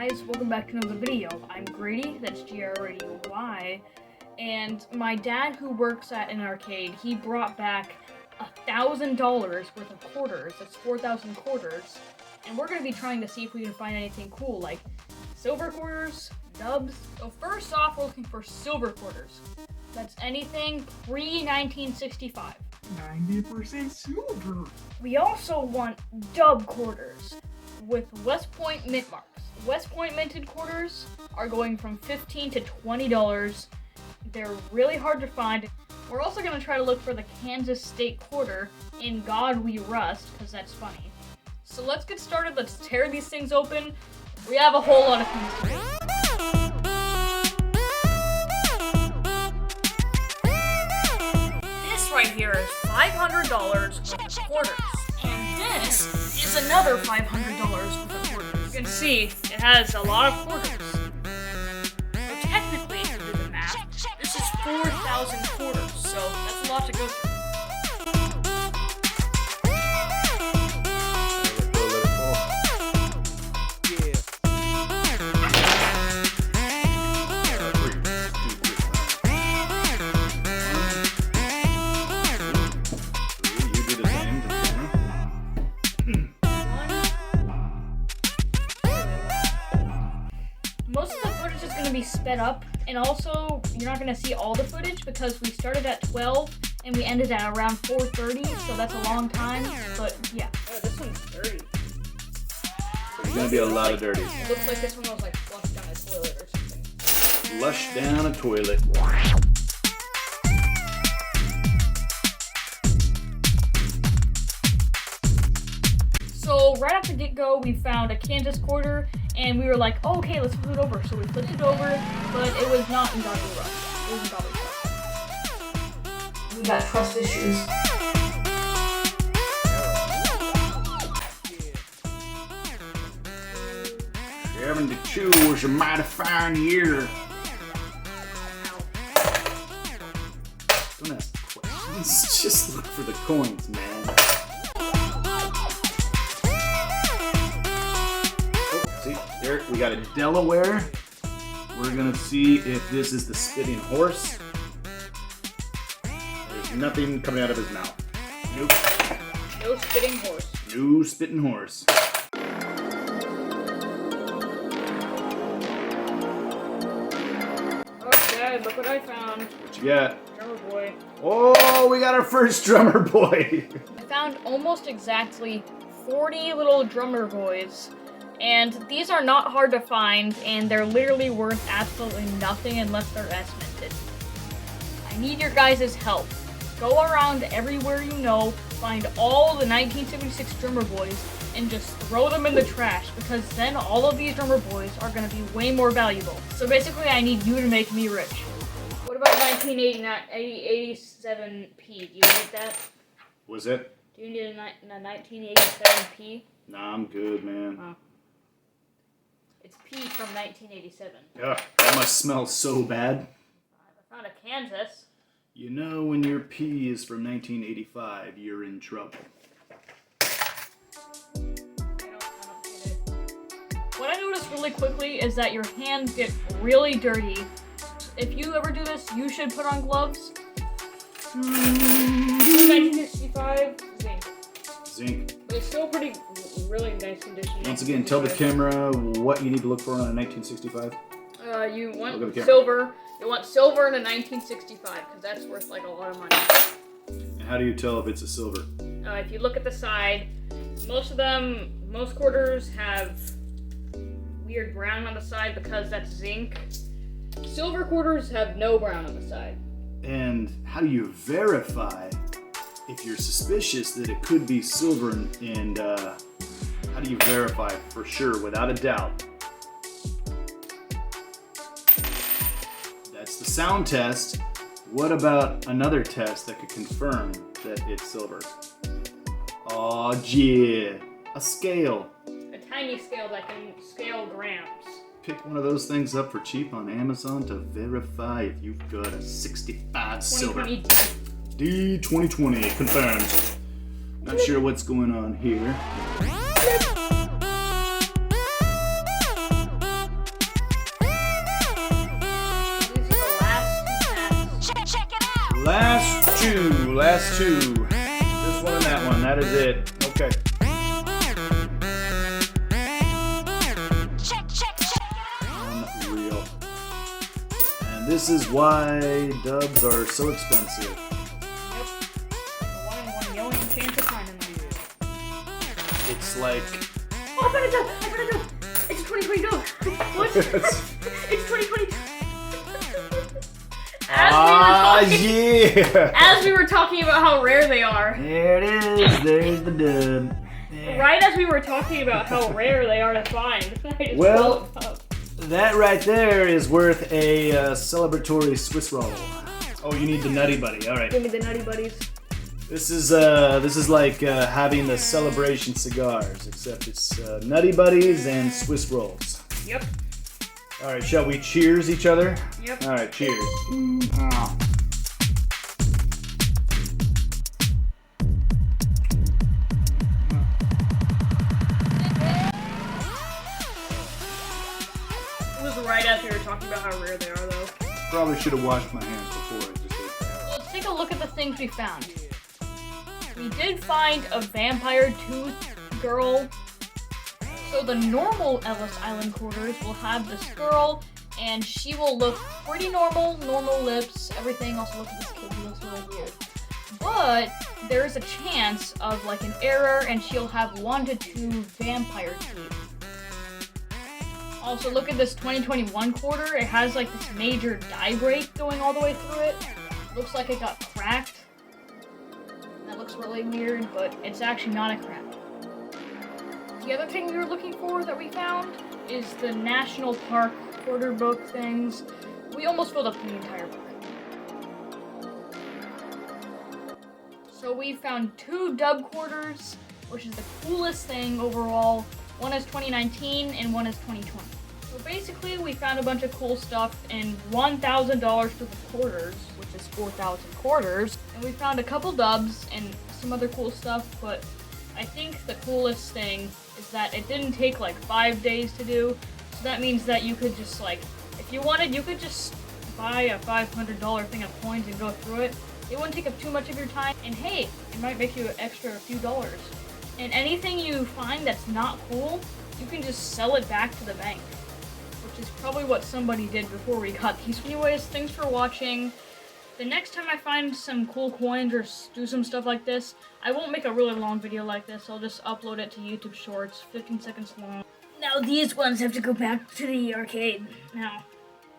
guys, welcome back to another video. I'm Grady, that's GRADY, and my dad, who works at an arcade, he brought back $1,000 worth of quarters. That's 4,000 quarters, and we're going to be trying to see if we can find anything cool, like silver quarters, dubs. So first off, we're looking for silver quarters. That's anything pre-1965. 90% silver. We also want dub quarters with West Point mint marks. West Point minted quarters are going from $15 to $20. They're really hard to find. We're also going to try to look for the Kansas State quarter in God We Rust, because that's funny. So let's get started. Let's tear these things open. We have a whole lot of things to do. This right here is $500 worth of quarters. And this is another $500 worth of quarters. You can see it has a lot of quarters. So technically, if you do the math, this is 4,000 quarters, so that's a lot to go through. Most of the footage is going to be sped up, and also you're not going to see all the footage because we started at 12 and we ended at around 4:30, so that's a long time. But yeah. Oh, this one's dirty. There's gonna be a lot of dirty. It looks like this one was like flushed down a toilet or something. Flush down a toilet. So right off the get-go, we found a Kansas quarter, and we were like, oh, okay, let's flip it over. So we flipped it over, but it was not in God We Rust. It was in God We Trust. We got trust issues. Having to chew was a mighty fine year. Don't ask questions, just look for the coins, man. See, there we got a Delaware. We're gonna see if this is the spitting horse. There's nothing coming out of his mouth. Nope. No spitting horse. No spitting horse. Okay, look what I found. What you got? Drummer boy. Oh, we got our first drummer boy. I found almost exactly 40 little drummer boys. And these are not hard to find, and they're literally worth absolutely nothing unless they're S-minted. I need your guys' help. Go around everywhere you know, find all the 1976 drummer boys, and just throw them in the trash, because then all of these drummer boys are going to be way more valuable. So basically, I need you to make me rich. What about 1987p? Do you need that? Was it? Do you need a 1987p? Nah, I'm good, man. Oh. It's P from 1987. Ugh, that must smell so bad. I found a Kansas. You know, when your pee is from 1985, you're in trouble. I don't get it. What I noticed really quickly is that your hands get really dirty. If you ever do this, you should put on gloves. 1965 zinc. Zinc. But it's still really nice condition. Once again, tell the camera what you need to look for on a 1965. You want Look at the camera. silver. You want silver in a 1965 because that's worth like a lot of money. And how do you tell if it's a silver? If you look at the side, most quarters have weird brown on the side because that's zinc. Silver quarters have no brown on the side. And how do you verify if you're suspicious that it could be silver, and how do you verify for sure without a doubt? That's the sound test. What about another test that could confirm that it's silver? Oh yeah, a scale. A tiny scale that can scale grams. Pick one of those things up for cheap on Amazon to verify if you've got a 65 silver. 2020 D 2020 confirmed. Not sure what's going on here. two. Last two. This one and that one. That is it. Okay. Unreal. And this is why dubs are so expensive. Yep. 1 in 1 million chance of finding them. It's like... Oh, I found a dub! I found a dub! It's a 2020 dub! What? It's 2020! Yeah! As we were talking about how rare they are. There it is. There's the dub. Yeah. Right as we were talking about how rare they are to find. I just Well, pulled it up. that right there is worth a celebratory Swiss roll. Oh, you need the Nutty Buddy. All right. Give me the Nutty Buddies. This is like having the celebration cigars, except it's Nutty Buddies and Swiss rolls. Yep. All right, shall we cheers each other? Yep. All right, cheers. It was right as we were talking about how rare they are, though. Probably should have washed my hands before I just ate that. Let's take a look at the things we found. We did find a vampire tooth girl. So the normal Ellis Island quarters will have this girl, and she will look pretty normal lips, everything. Also, look at this kid, he looks really weird. But there's a chance of like an error, and she'll have 1 to 2 vampire teeth. Also, look at this 2021 quarter. It has like this major dye break going all the way through it. Looks like it got cracked. That looks really weird, but it's actually not a crack. The other thing we were looking for that we found is the National Park quarter book things. We almost filled up the entire book. So we found 2 dub quarters, which is the coolest thing overall. One is 2019 and one is 2020. So basically we found a bunch of cool stuff in $1,000 worth of quarters, which is 4,000 quarters. And we found a couple dubs and some other cool stuff, but I think the coolest thing is that it didn't take like 5 days to do. So that means that you could just like, if you wanted, you could just buy a $500 thing of coins and go through it. It wouldn't take up too much of your time, and hey, it might make you an extra few dollars. And anything you find that's not cool, you can just sell it back to the bank, which is probably what somebody did before we got these. Anyways, thanks for watching. The next time I find some cool coins or do some stuff like this, I won't make a really long video like this. I'll just upload it to YouTube Shorts, 15 seconds long. Now these ones have to go back to the arcade now,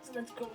so let's go.